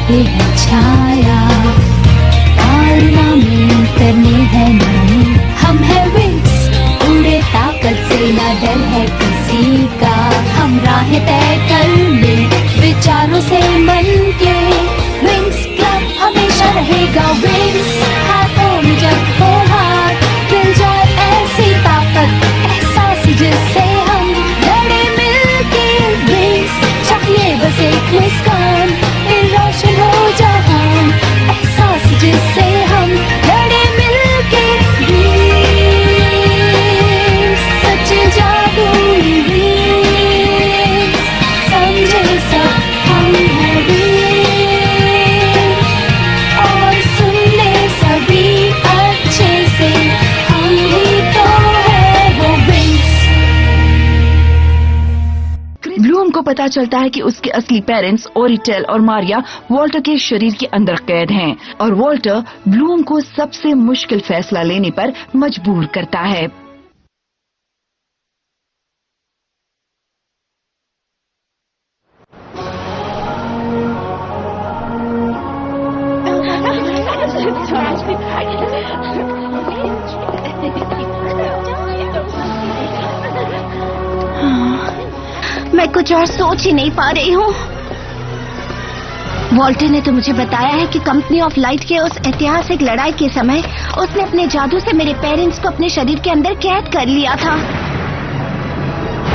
पे है छाया, कारमा में करने है नहीं। हम है विंग्स, उड़े ताकत से ना डर है किसी का। हम राह तय कर ले विचारों से मन के। विंग्स क्लब हमेशा रहेगा विंग्स। हाथों में जब हो हाथ, मिल जाए ऐसी ताकत, एहसास जिससे हम लड़े मिलके। विंग्स चाहिए बस एक मुस्कान, फिर रोशन हो जहां, एहसास जिससे हम लड़े मिलके। विंग्स सच्चे जादू विंग्स, समझे सब हम हैं विंग्स, और सुन ले सभी अच्छे से, हम ही तो है वो विंग्स। ब्लूम को पता चलता है कि उसके असली पेरेंट्स ओरिटेल और मारिया वॉल्टर के शरीर के अंदर कैद हैं और वॉल्टर ब्लूम को सबसे मुश्किल फैसला लेने पर मजबूर करता है। मैं कुछ और सोच ही नहीं पा रही हूँ। वॉल्टर ने तो मुझे बताया है कि कंपनी ऑफ लाइट के उस ऐतिहासिक लड़ाई के समय उसने अपने जादू से मेरे पेरेंट्स को अपने शरीर के अंदर कैद कर लिया था।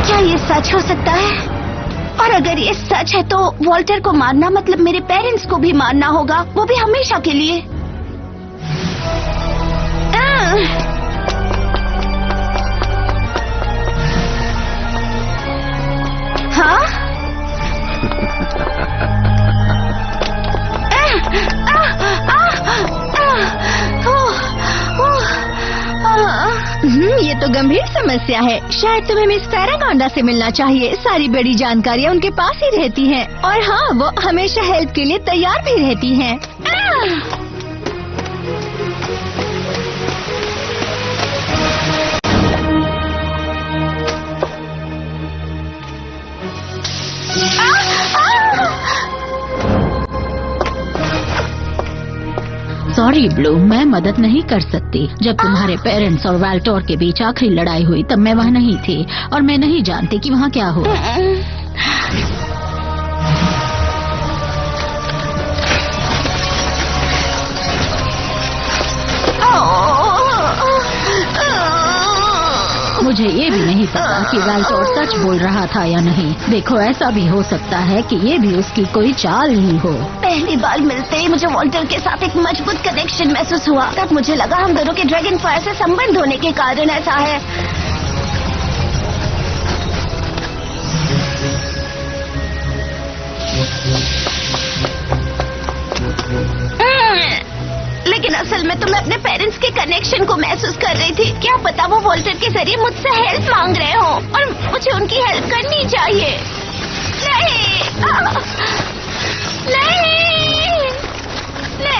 क्या ये सच हो सकता है? और अगर ये सच है तो वॉल्टर को मारना मतलब मेरे पेरेंट्स को भी मारना होगा, वो भी हमेशा के लिए। हाँ? ये तो गंभीर समस्या है। शायद तुम्हें मिस पैरागोंडा से मिलना चाहिए। सारी बड़ी जानकारियाँ उनके पास ही रहती हैं। और हाँ, वो हमेशा हेल्प के लिए तैयार भी रहती हैं। सॉरी ब्लू, मैं मदद नहीं कर सकती। जब तुम्हारे पेरेंट्स और वाल्टोर के बीच आखिरी लड़ाई हुई तब मैं वहाँ नहीं थी और मैं नहीं जानती कि वहाँ क्या हुआ। मुझे ये भी नहीं पता कि वाल्टोर सच बोल रहा था या नहीं। देखो, ऐसा भी हो सकता है कि ये भी उसकी कोई चाल ही हो। पहली बार मिलते ही मुझे वॉल्टर के साथ एक मजबूत कनेक्शन महसूस हुआ। तब मुझे लगा हम दोनों के ड्रैगन फायर से संबंध होने के कारण ऐसा है। लेकिन असल में तो मैं अपने पेरेंट्स के कनेक्शन को महसूस कर रही थी। क्या पता वो वॉल्टर के जरिए मुझसे हेल्प मांग रहे हो और मुझे उनकी हेल्प करनी चाहिए। नहीं,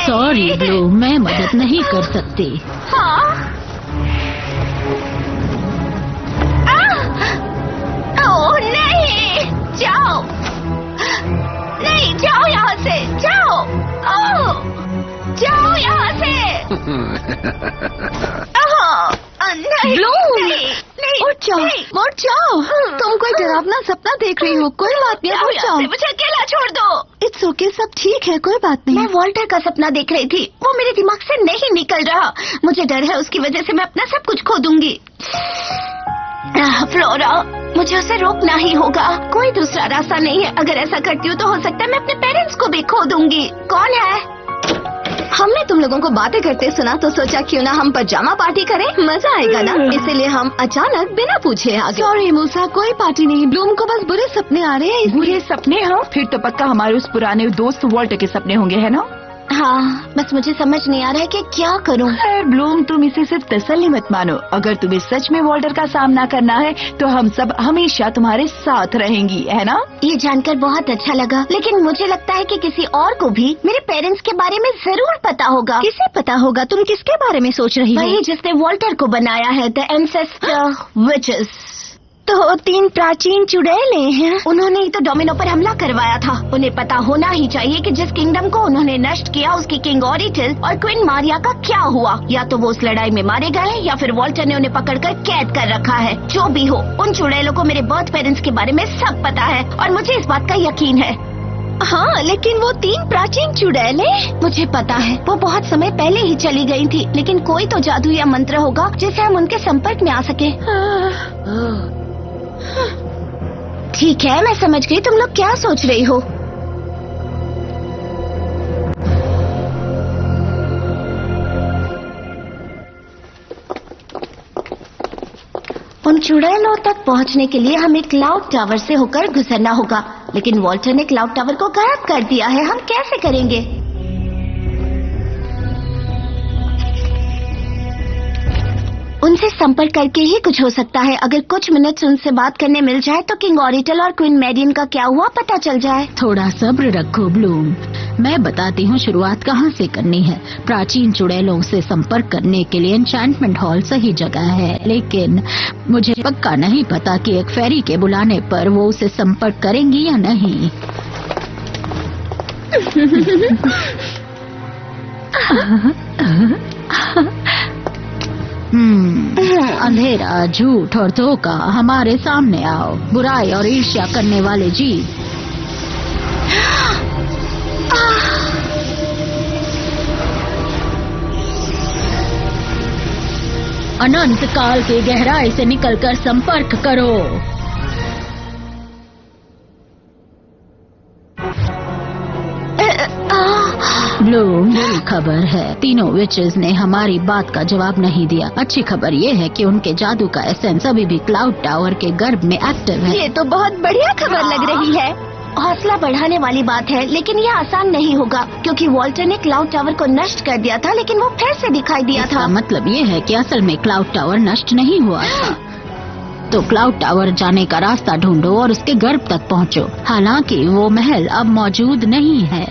सॉरी ब्लू, मैं मदद नहीं कर सकती। हाँ? ओह नहीं, जाओ, नहीं, जाओ यहाँ से, जाओ, ओह, जाओ यहाँ से। नहीं, ब्लू, नहीं, उठ जाओ, उठ जाओ। तुम कोई डरावना सपना देख रही हो। कोई बात नहीं, उठ जाओ। मुझे अकेला छोड़ दो। इट्स ओके, सब ठीक है, कोई बात नहीं। मैं वॉल्टर का सपना देख रही थी, वो मेरे दिमाग से नहीं निकल रहा। मुझे डर है उसकी वजह से मैं अपना सब कुछ खो दूंगी। फ्लोरा, मुझे उसे रोकना ही होगा। कोई दूसरा रास्ता नहीं है। अगर ऐसा करती हूँ तो हो सकता है मैं अपने पेरेंट्स को भी खो दूंगी। कौन है? हमने तुम लोगों को बातें करते सुना तो सोचा क्यों ना हम पजामा पार्टी करें, मजा आएगा ना। इसीलिए हम अचानक बिना पूछे आ गए। सॉरी मूसा, कोई पार्टी नहीं। ब्लूम को बस बुरे सपने आ रहे हैं। बुरे सपने? हाँ, फिर तो पक्का हमारे उस पुराने दोस्त वॉल्टर के सपने होंगे, है ना? हाँ, बस मुझे समझ नहीं आ रहा है कि क्या करूं। ब्लूम, तुम इसे सिर्फ तसल्ली मत मानो। अगर तुम्हें सच में वॉल्टर का सामना करना है तो हम सब हमेशा तुम्हारे साथ रहेंगी, है ना? ये जानकर बहुत अच्छा लगा, लेकिन मुझे लगता है कि किसी और को भी मेरे पेरेंट्स के बारे में जरूर पता होगा। किसे पता होगा? तुम किसके बारे में सोच रही हो? वही जिसने वॉल्टर को बनाया है, द एंसेस्टर विचेस। तो 3 प्राचीन चुड़ैले हैं। उन्होंने ही तो डोमिनो पर हमला करवाया था। उन्हें पता होना ही चाहिए कि जिस किंगडम को उन्होंने नष्ट किया उसकी किंग ओरिटल और क्वीन मारिया का क्या हुआ। या तो वो उस लड़ाई में मारे गए या फिर वॉल्टर ने उन्हें पकड़कर कैद कर रखा है। जो भी हो, उन चुड़ैलों को मेरे बर्थ पेरेंट्स के बारे में सब पता है और मुझे इस बात का यकीन है। हाँ, लेकिन वो 3 प्राचीन चुड़ैले, मुझे पता है वो बहुत समय पहले ही चली गई थी, लेकिन कोई तो जादू या मंत्र होगा जिससे हम उनके संपर्क में आ सके। ठीक है, मैं समझ गई तुम लोग क्या सोच रही हो। उन चुड़ैलों तक पहुंचने के लिए हमें क्लाउड टावर से होकर गुजरना होगा, लेकिन वॉल्टर ने क्लाउड टावर को गायब कर दिया है। हम कैसे करेंगे? उनसे संपर्क करके ही कुछ हो सकता है। अगर कुछ मिनट उनसे बात करने मिल जाए तो किंग ओरिटल और क्वीन मेडियन का क्या हुआ पता चल जाए। थोड़ा सब्र रखो ब्लूम, मैं बताती हूँ शुरुआत कहाँ से करनी है। प्राचीन चुड़ैलों से संपर्क करने के लिए एन्चेंटमेंट हॉल सही जगह है, लेकिन मुझे पक्का नहीं पता कि एक फेरी के बुलाने पर वो उसे संपर्क करेंगी या नहीं। अंधेरा, झूठ और धोखा हमारे सामने आओ। बुराई और ईर्ष्या करने वाले जीव। अनंत काल की गहराई से निकलकर संपर्क करो। ब्लूम, बुरी खबर है, तीनों विचेस ने हमारी बात का जवाब नहीं दिया। अच्छी खबर ये है कि उनके जादू का एसेंस अभी भी क्लाउड टावर के गर्भ में एक्टिव है। ये तो बहुत बढ़िया खबर लग रही है। हौसला बढ़ाने वाली बात है, लेकिन ये आसान नहीं होगा क्योंकि वॉल्टर ने क्लाउड टावर को नष्ट कर दिया था, लेकिन वो फिर से दिखाई दिया था। मतलब ये है कि असल में क्लाउड टावर नष्ट नहीं हुआ था। तो क्लाउड टावर जाने का रास्ता ढूंढो और उसके गर्भ तक पहुंचो। हालांकि वो महल अब मौजूद नहीं है।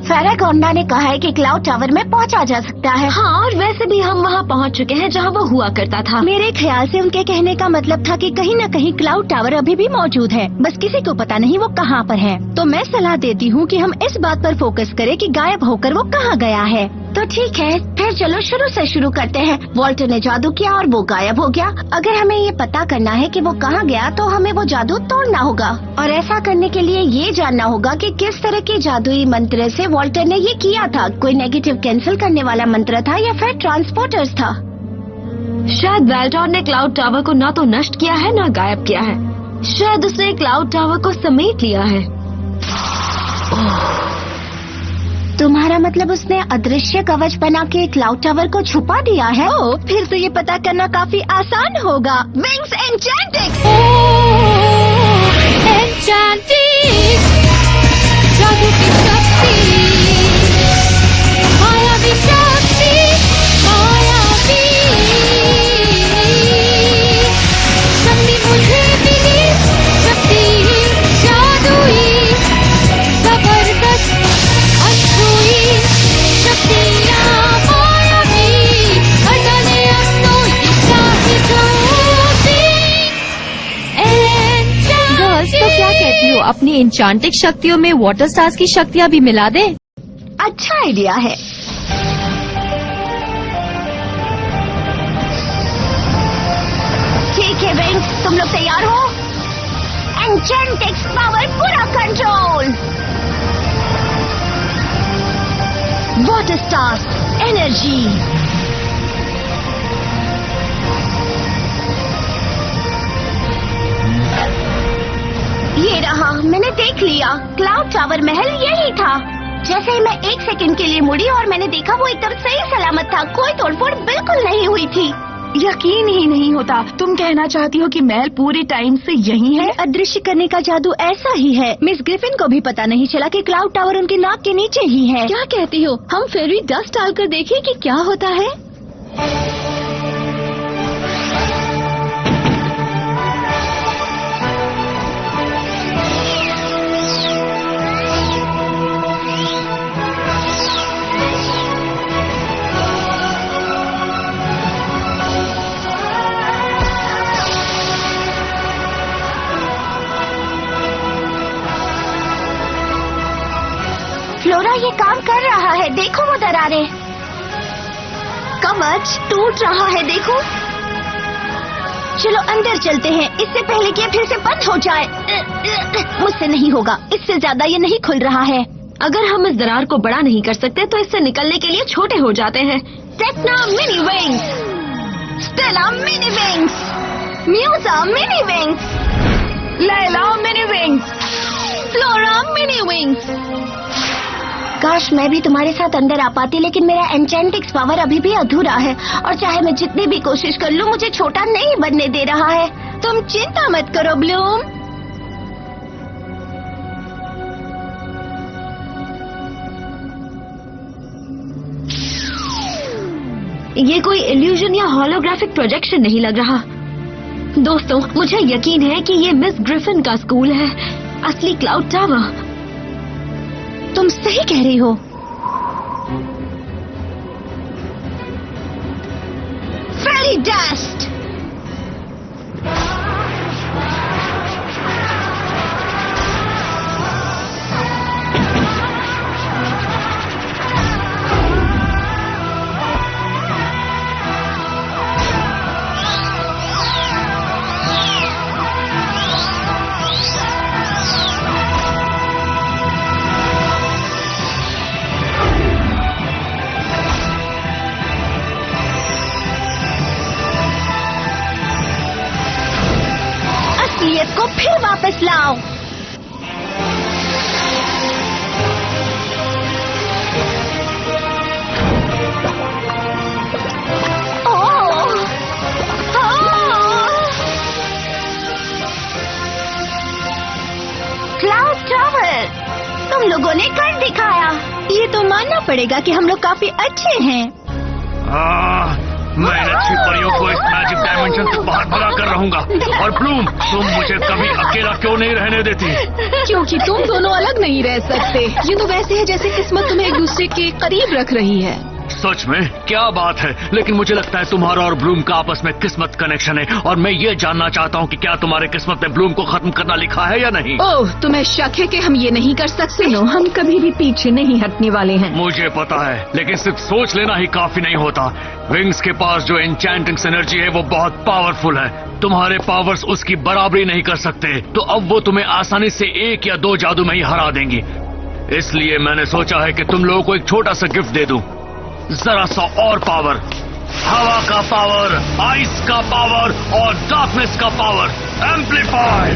फेरागोंडा ने कहा है कि क्लाउड टावर में पहुंचा जा सकता है। हाँ, और वैसे भी हम वहाँ पहुँच चुके हैं जहाँ वो हुआ करता था। मेरे ख्याल से उनके कहने का मतलब था कि कहीं न कहीं क्लाउड टावर अभी भी मौजूद है, बस किसी को पता नहीं वो कहाँ पर है। तो मैं सलाह देती हूँ कि हम इस बात पर फोकस करें कि गायब होकर वो कहाँ गया है। तो ठीक है, फिर चलो शुरू से शुरू करते हैं। वॉल्टर ने जादू किया और वो गायब हो गया। अगर हमें ये पता करना है कि वो कहाँ गया तो हमें वो जादू तोड़ना होगा, और ऐसा करने के लिए ये जानना होगा कि किस तरह के जादुई मंत्र से वॉल्टर ने ये किया था। कोई नेगेटिव कैंसिल करने वाला मंत्र था या फिर ट्रांसपोर्टर्स था। शायद वेल्टोर ने क्लाउड टावर को न तो नष्ट किया है न गायब किया है। शायद उसने क्लाउड टावर को समेट लिया है। तुम्हारा मतलब उसने अदृश्य कवच बना के क्लाउड टावर को छुपा दिया है? ओह, फिर तो ये पता करना काफी आसान होगा। विंग्स एन्चेंटिक्स! एन्चेंटिक्स, जादू की शक्ति, मायावी शक्ति, मायावी शक्ति मुझे मिली, शक्ति जादुई, जबरदस्त, अछूई शक्तियाँ मायावी, अटने अपनों ये चाहे जो गर्ल्स, तो क्या कहती हो अपनी एन्चांटिक शक्तियों में वाटर स्टार्स की शक्तियाँ भी मिला दे? अच्छा आइडिया है। ठीक है विंग्स, तुम लोग तैयार हो? एन्चेंटिक्स पावर पूरा कंट्रोल। Water stars energy. ये रहा, मैंने देख लिया। क्लाउड टावर महल यही था। जैसे ही मैं 1 सेकंड के लिए मुड़ी और मैंने देखा वो एकदम सही सलामत था। कोई तोड़फोड़ बिल्कुल नहीं हुई थी। यकीन ही नहीं होता। तुम कहना चाहती हो कि महल पूरे टाइम से यही है? अदृश्य करने का जादू ऐसा ही है। मिस ग्रिफिन को भी पता नहीं चला कि क्लाउड टावर उनके नाक के नीचे ही है। क्या कहती हो? हम फेरी डस्ट डालकर देखिए कि क्या होता है। देखो वो दरारें, कवच टूट रहा है, देखो। चलो अंदर चलते हैं, इससे पहले कि ये फिर से बंद हो जाए। मुझसे नहीं होगा, इससे ज्यादा ये नहीं खुल रहा है। अगर हम इस दरार को बड़ा नहीं कर सकते तो इससे निकलने के लिए छोटे हो जाते हैं। Tecna mini wings, Stella mini wings, Musa mini wings, Layla mini wings, Flora mini wings. काश मैं भी तुम्हारे साथ अंदर आ पाती, लेकिन मेरा एन्चेंटिक्स पावर अभी भी अधूरा है और चाहे मैं जितनी भी कोशिश कर लूं मुझे छोटा नहीं बनने दे रहा है। तुम चिंता मत करो ब्लूम। ये कोई इल्यूजन या होलोग्राफिक प्रोजेक्शन नहीं लग रहा। दोस्तों, मुझे यकीन है कि ये मिस ग्रिफिन का स्कूल है, असली क्लाउड टावर। तुम सही कह रही हो। फेरी डस्ट। को फिर वापस लाओ। क्लाउड टावर, तुम लोगों ने कर दिखाया। ये तो मानना पड़ेगा कि हम लोग काफी अच्छे हैं। मैं इन अच्छी परियों को इस मैजिक डायमेंशन से बाहर भगा कर रहूंगा। और ब्लूम, तुम मुझे कभी अकेला क्यों नहीं रहने देती? क्योंकि तुम दोनों अलग नहीं रह सकते। ये तो वैसे है जैसे किस्मत तुम्हें एक दूसरे के करीब रख रही है। सच में? क्या बात है। लेकिन मुझे लगता है तुम्हारा और ब्लूम का आपस में किस्मत कनेक्शन है, और मैं ये जानना चाहता हूँ कि क्या तुम्हारे किस्मत में ब्लूम को खत्म करना लिखा है या नहीं। ओह, तुम्हें शक है कि हम ये नहीं कर सकते? नो, हम कभी भी पीछे नहीं हटने वाले हैं। मुझे पता है, लेकिन सिर्फ सोच लेना ही काफी नहीं होता। विंग्स के पास जो एन्चेंटिंग एनर्जी है वो बहुत पावरफुल है। तुम्हारे पावर्स उसकी बराबरी नहीं कर सकते, तो अब वो तुम्हें आसानी से 1 या 2 जादू में ही हरा देंगी। इसलिए मैंने सोचा है कि तुम लोगों को एक छोटा सा गिफ्ट दे दूं। जरा सा और पावर, हवा का पावर, आइस का पावर और डार्कनेस का पावर। एम्पलीफाई।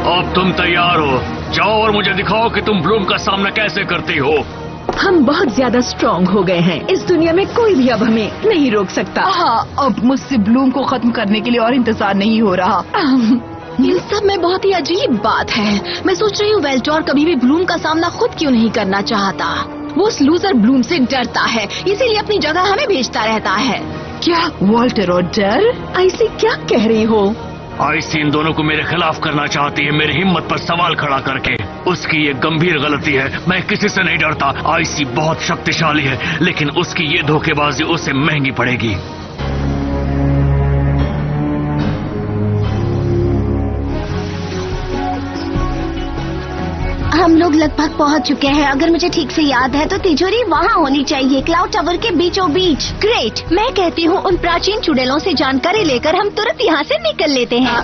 अब तुम तैयार हो? जाओ और मुझे दिखाओ कि तुम ब्लूम का सामना कैसे करती हो। हम बहुत ज्यादा स्ट्रॉन्ग हो गए हैं। इस दुनिया में कोई भी अब हमें नहीं रोक सकता। हाँ, अब मुझसे ब्लूम को खत्म करने के लिए और इंतजार नहीं हो रहा। इन सब में बहुत ही अजीब बात है। मैं सोच रही हूँ वेल्टोर कभी भी ब्लूम का सामना खुद क्यों नहीं करना चाहता। वो उस लूजर ब्लूम से डरता है, इसीलिए अपनी जगह हमें भेजता रहता है। क्या वॉल्टर और डर? ऐसी क्या कह रही हो? आइसी इन दोनों को मेरे खिलाफ करना चाहती है, मेरी हिम्मत पर सवाल खड़ा करके। उसकी ये गंभीर गलती है। मैं किसी से नहीं डरता। आइसी बहुत शक्तिशाली है, लेकिन उसकी ये धोखेबाजी उसे महंगी पड़ेगी। हम लोग लगभग पहुंच चुके हैं। अगर मुझे ठीक से याद है तो तिजोरी वहाँ होनी चाहिए, क्लाउड टावर के बीचों बीच। ग्रेट, मैं कहती हूँ उन प्राचीन चुड़ैलों से जानकारी लेकर हम तुरंत यहाँ से निकल लेते हैं।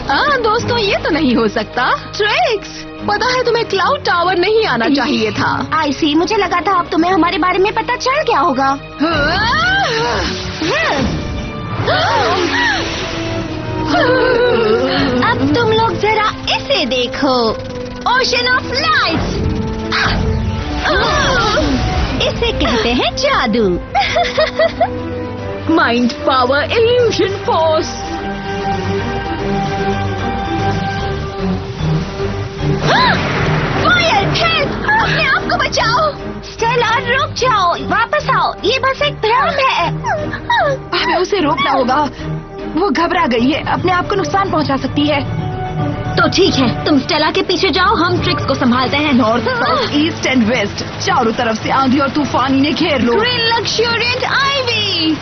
दोस्तों, ये तो नहीं हो सकता। ट्रिक्स, पता है तुम्हें क्लाउड टावर नहीं आना चाहिए था। आईसी, मुझे लगा था अब तुम्हें हमारे बारे में पता चल गया होगा। अब तुम लोग जरा इसे देखो, ओशन ऑफ लाइट्स। इसे कहते हैं जादू। Mind power, illusion force. अपने आप को बचाओ। स्टेला, रुक जाओ, वापस आओ, ये बस एक भ्रम है। हमें उसे रोकना होगा। वो घबरा गई है, अपने आप को नुकसान पहुंचा सकती है। तो ठीक है, तुम स्टेला के पीछे जाओ, हम ट्रिक्स को संभालते हैं। North, south, east and west, चारों तरफ से आंधी और तूफान इन्हें घेर लो। Green luxuriant ivy.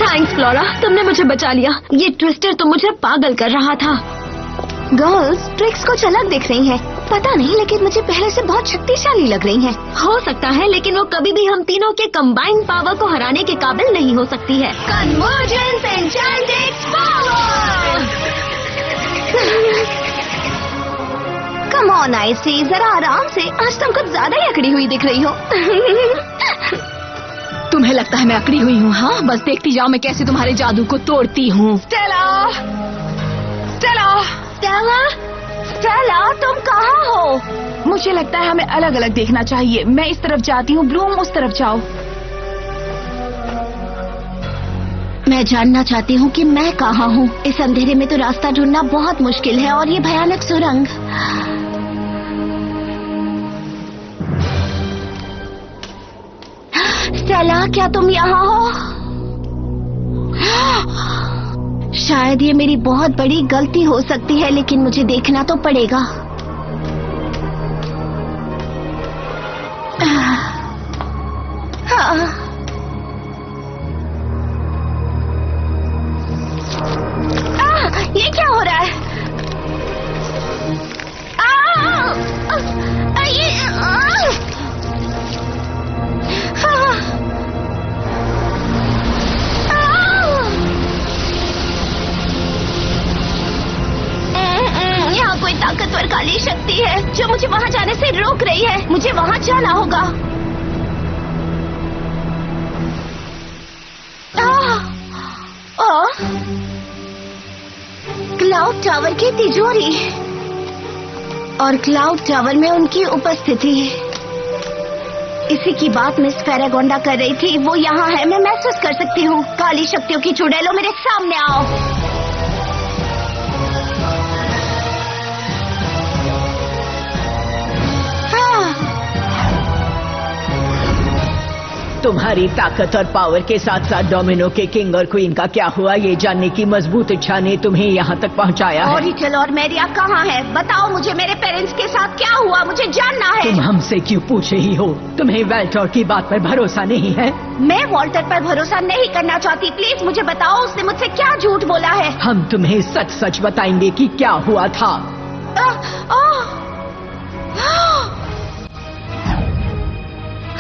Thanks Flora, तुमने मुझे बचा लिया। ये ट्विस्टर तो मुझे पागल कर रहा था। गर्ल्स, ट्रिक्स कुछ अलग दिख रही हैं। पता नहीं, लेकिन मुझे पहले से बहुत शक्तिशाली लग रही हैं। हो सकता है, लेकिन वो कभी भी हम तीनों के कंबाइंड पावर को हराने के काबिल नहीं हो सकती है। Convergence enchanted power. Come on Icy, जरा आराम से। आज तुम कुछ ज्यादा ही अकड़ी हुई दिख रही हो। तुम्हें लगता है मैं अकड़ी हुई हूँ? हाँ, बस देखती जाओ मैं कैसे तुम्हारे जादू को तोड़ती हूँ। स्टेला, स्टेला, स्टेला, स्टेला, तुम कहाँ हो? मुझे लगता है हमें अलग अलग देखना चाहिए। मैं इस तरफ जाती हूँ, ब्लूम उस तरफ जाओ। मैं जानना चाहती हूँ कि मैं कहाँ हूँ। इस अंधेरे में तो रास्ता ढूंढना बहुत मुश्किल है, और ये भयानक सुरंग। स्टेला, क्या तुम यहाँ हो? शायद ये मेरी बहुत बड़ी गलती हो सकती है, लेकिन मुझे देखना तो पड़ेगा। ये क्या हो रहा है? यहाँ कोई ताकतवर काली शक्ति है जो मुझे वहाँ जाने से रोक रही है। मुझे वहाँ जाना होगा। क्लाउड टावर की तिजोरी, और क्लाउड टावर में उनकी उपस्थिति। इसी की बात मिस फेरागोंडा कर रही थी। वो यहाँ है, मैं महसूस कर सकती हूँ। काली शक्तियों की चुड़ैलों, मेरे सामने आओ। तुम्हारी ताकत और पावर के साथ साथ डोमिनो के किंग और क्वीन का क्या हुआ, ये जानने की मजबूत इच्छा ने तुम्हें यहाँ तक पहुँचाया है। ओरिटल और मैरिया कहाँ है? बताओ मुझे, मेरे पेरेंट्स के साथ क्या हुआ? मुझे जानना है। तुम हमसे क्यों पूछ रही हो? तुम्हें वॉल्टर की बात पर भरोसा नहीं है? मैं वॉल्टर पर भरोसा नहीं करना चाहती। प्लीज मुझे बताओ, उसने मुझसे क्या झूठ बोला है? हम तुम्हें सच सच बताएंगे कि क्या हुआ था।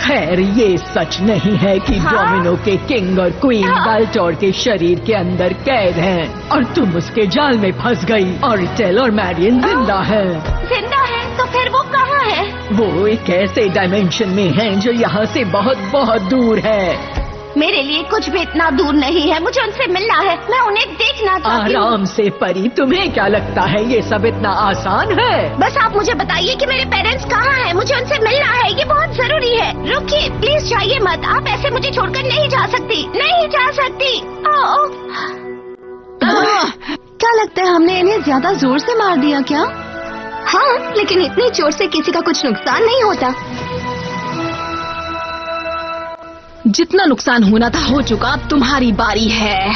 खैर, ये सच नहीं है कि डोमिनो के किंग और क्वीन वॉल्टर के शरीर के अंदर कैद हैं और तुम उसके जाल में फंस गई। ओरिटल और मैरियन जिंदा है। जिंदा है? तो फिर वो कहाँ है? वो एक ऐसे डायमेंशन में हैं जो यहाँ से बहुत बहुत दूर है। मेरे लिए कुछ भी इतना दूर नहीं है। मुझे उनसे मिलना है। मैं उन्हें देखना चाहती हूँ। आराम से परी, तुम्हें क्या लगता है ये सब इतना आसान है? बस आप मुझे बताइए कि मेरे पेरेंट्स कहाँ हैं। मुझे उनसे मिलना है, ये बहुत जरूरी है। रुकिए, प्लीज जाइए मत। आप ऐसे मुझे छोड़कर नहीं जा सकती, नहीं जा सकती। क्या लगता है हमने इन्हें ज्यादा जोर से मार दिया क्या? हाँ, लेकिन इतनी जोर से किसी का कुछ नुकसान नहीं होता। जितना नुकसान होना था हो चुका, अब तुम्हारी बारी है।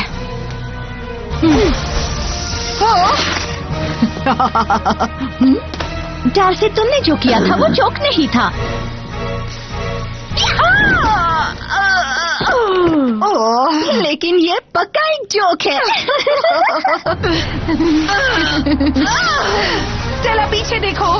डार्सी, तुमने जो किया था वो जोक नहीं था। लेकिन ये पक्का एक जोक है। स्टेला, पीछे देखो।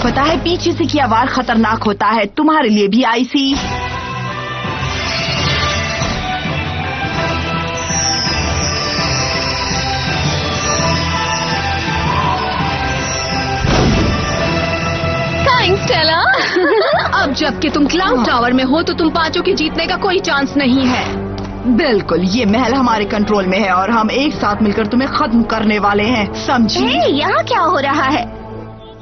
पता है, पीछे से किया वार खतरनाक होता है। तुम्हारे लिए भी आईसी। Thanks Stella. अब जबकि तुम क्लाउड टावर में हो तो तुम पांचों के जीतने का कोई चांस नहीं है। बिल्कुल, ये महल हमारे कंट्रोल में है और हम एक साथ मिलकर तुम्हें खत्म करने वाले हैं, समझी? यहाँ क्या हो रहा है?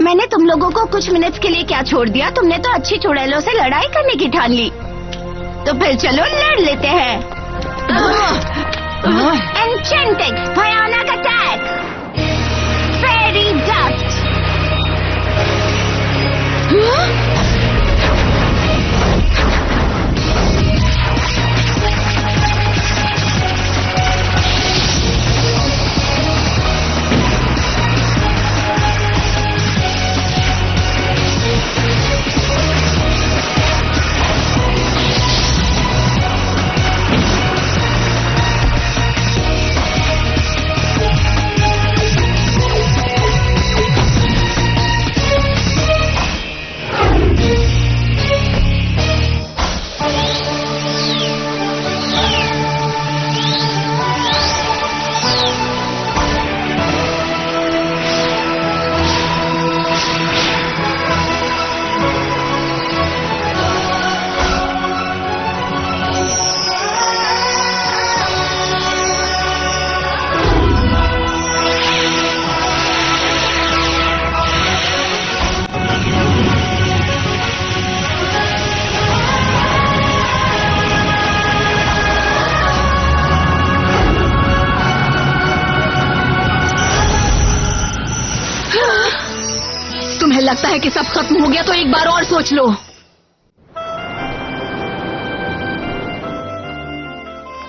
मैंने तुम लोगों को कुछ मिनट्स के लिए क्या छोड़ दिया? तुमने तो अच्छी चुड़ैलों से लड़ाई करने की ठान ली, तो फिर चलो लड़ लेते हैं। एन्चेंटेड भयानक अटैक, फेरी डस्ट। लगता है कि सब खत्म हो गया तो एक बार और सोच लो।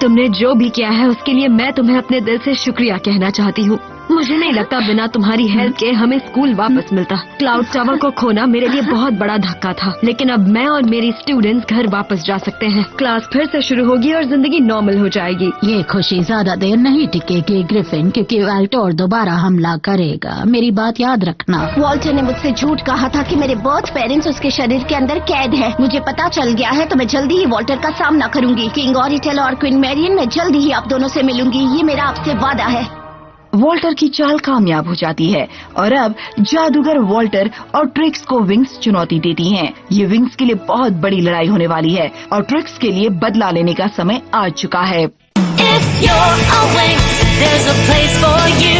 तुमने जो भी किया है उसके लिए मैं तुम्हें अपने दिल से शुक्रिया कहना चाहती हूँ। मुझे नहीं लगता बिना तुम्हारी हेल्प के हमें स्कूल वापस मिलता। क्लाउड टावर को खोना मेरे लिए बहुत बड़ा धक्का था, लेकिन अब मैं और मेरी स्टूडेंट्स घर वापस जा सकते हैं। क्लास फिर से शुरू होगी और जिंदगी नॉर्मल हो जाएगी। ये खुशी ज्यादा देर नहीं टिकेगी ग्रिफिन, क्योंकि वॉल्टर दोबारा हमला करेगा। मेरी बात याद रखना। वॉल्टर ने मुझसे झूठ कहा था कि मेरे बर्थ पेरेंट्स उसके शरीर के अंदर कैद है। मुझे पता चल गया है तो मैं जल्दी ही वॉल्टर का सामना करूंगी। किंग ऑरिटेल और क्वीन मैरियन, मैं जल्दी ही आप दोनों से मिलूंगी। ये मेरा आपसे वादा है। वॉल्टर की चाल कामयाब हो जाती है और अब जादूगर वॉल्टर और ट्रिक्स को विंग्स चुनौती देती हैं। ये विंग्स के लिए बहुत बड़ी लड़ाई होने वाली है और ट्रिक्स के लिए बदला लेने का समय आ चुका है। If you're a Winx, there's a place for you.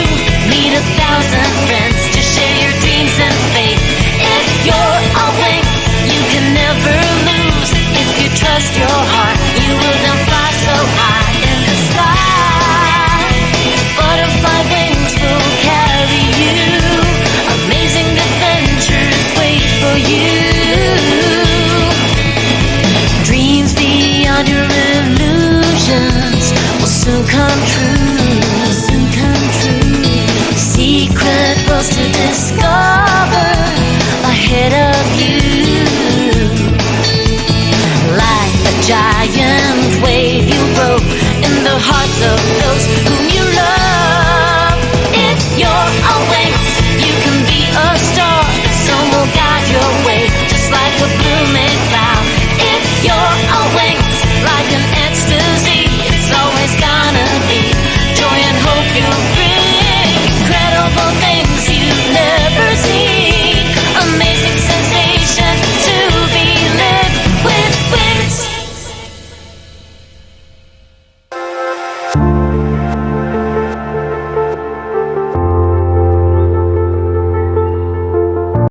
Meet 1,000 friends to share your dreams and faith. If you're a Winx, you can never lose. If you trust your heart, you will then fly so high in the sky. Butterfly wings will carry you. Amazing adventures wait for you. Dreams beyond your illusions will soon come true. Soon come true. Secret worlds to discover ahead of you. Like a giant wave, you grow in the hearts of